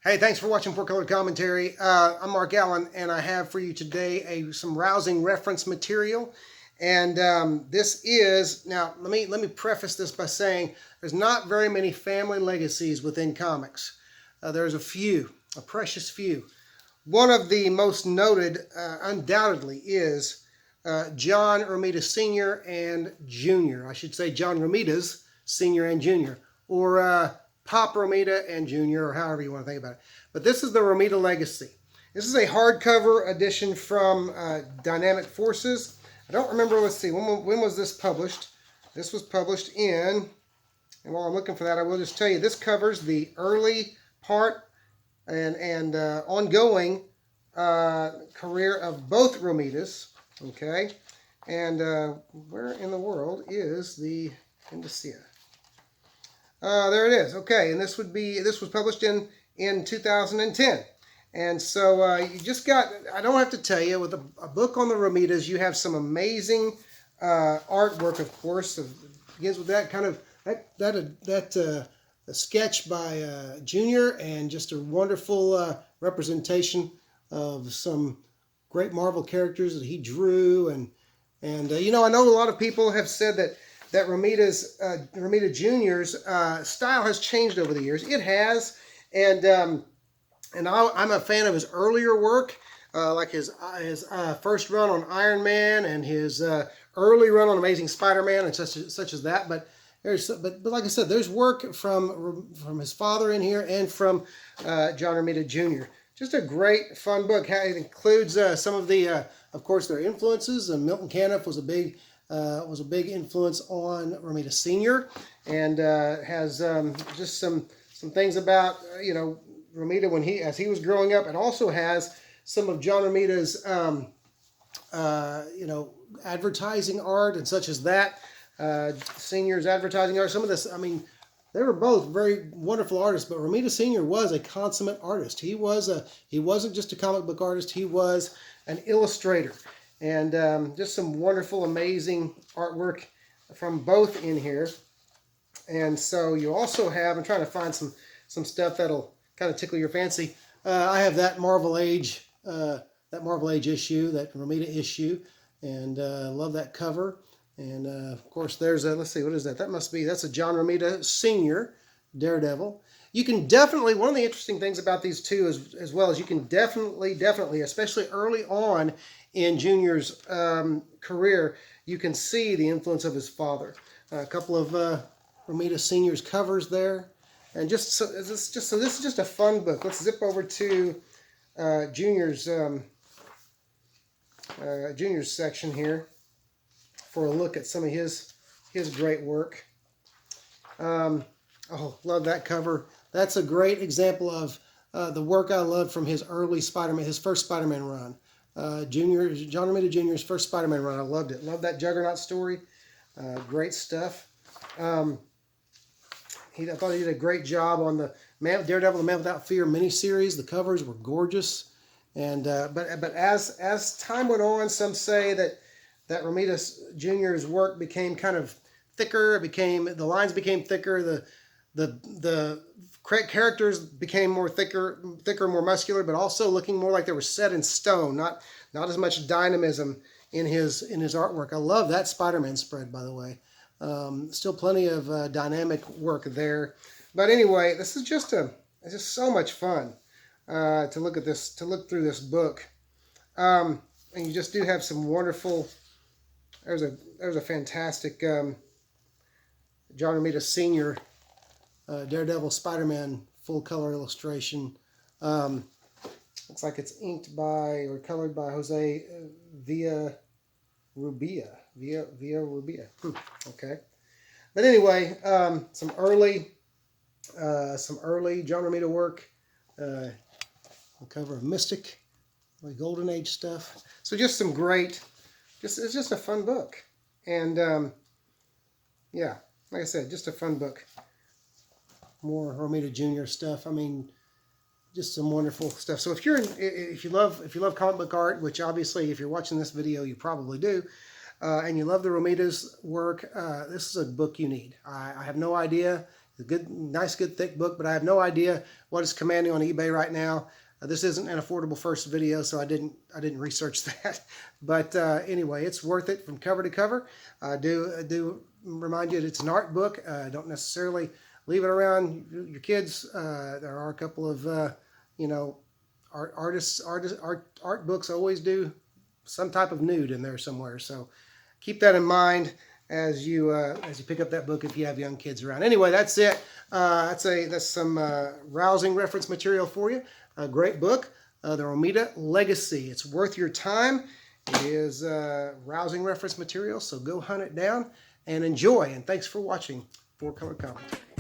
Hey, thanks for watching Four Color Commentary. I'm Mark Allen, and I have for you today some rousing reference material. And this is now. Let me preface this by saying there's not very many family legacies within comics. There's a few, a precious few. One of the most noted, undoubtedly, is John Romita Sr. and Jr. I should say John Romita's Sr. and Jr. or Pop Romita and Jr., or however you want to think about it. But this is the Romita Legacy. This is a hardcover edition from Dynamic Forces. I don't remember, let's see, when was this published? This was published in, and while I'm looking for that, I will just tell you, this covers the early part and ongoing career of both Romitas, okay? And where in the world is the indicia? There it is. Okay, and this was published in 2010. And so you just got, I don't have to tell you, with a book on the Romitas, you have some amazing artwork, of course. It begins with that kind of, a sketch by Junior, and just a wonderful representation of some great Marvel characters that he drew. And you know, I know a lot of people have said that Romita Jr.'s style has changed over the years. It has, and I'm a fan of his earlier work, like his first run on Iron Man and his early run on Amazing Spider-Man and such as that. But like I said, there's work from his father in here and from John Romita Jr. Just a great, fun book. It includes some of the, of course, their influences. Milton Caniff was a big influence on Romita Sr. and has just some things about Romita as he was growing up. It also has some of John Romita's advertising art and such as that. Senior's advertising art. Some of this, I mean, they were both very wonderful artists, but Romita Sr. was a consummate artist. He wasn't just a comic book artist. He was an illustrator. And just some wonderful, amazing artwork from both in here. And so you also have, I'm trying to find some stuff that'll kind of tickle your fancy. I have that Marvel Age issue, that Romita issue, and love that cover. And of course, there's let's see, what is that? That's a John Romita Sr. Daredevil. You can definitely, one of the interesting things about these two as well is you can definitely, especially early on in Junior's career, you can see the influence of his father. A couple of Romita Sr.'s covers there. And so this is just a fun book. Let's zip over to Junior's section here for a look at some of his great work. Oh, love that cover. That's a great example of the work I loved from his early Spider-Man, his first Spider-Man run. John Romita Jr.'s first Spider-Man run. I loved it. Loved that Juggernaut story. Great stuff. I thought he did a great job on the Daredevil, the Man Without Fear miniseries. The covers were gorgeous. And but as time went on, some say that Romita Jr.'s work became kind of thicker. The lines became thicker. The characters became more thicker, more muscular, but also looking more like they were set in stone. Not as much dynamism in his artwork. I love that Spider-Man spread, by the way. Still plenty of dynamic work there. But anyway, this is it's just so much fun to look through this book. And you just do have some wonderful. There's a fantastic John Romita Sr. Daredevil Spider-Man full color illustration. Looks like it's inked by or colored by Jose Villarrubia. Okay. But anyway, some early John Romita work. The cover of Mystic, like Golden Age stuff. So just some great. It's just a fun book, and yeah, like I said, just a fun book. More Romita Jr. stuff. I mean, just some wonderful stuff. So if you love comic book art, which obviously if you're watching this video you probably do, and you love the Romita's work, this is a book you need. I have no idea A good, nice, good thick book, but I have no idea what it's commanding on eBay right now. This isn't an affordable first video, so I didn't research that. But anyway, it's worth it from cover to cover. I do remind you that it's an art book. Don't necessarily leave it around your kids. There are a couple of you know, art books always do some type of nude in there somewhere. So keep that in mind as you pick up that book if you have young kids around. Anyway, that's it. That's some rousing reference material for you. A great book, the Romita Legacy. It's worth your time. It is rousing reference material, so go hunt it down and enjoy. And thanks for watching 4 Color Commentary.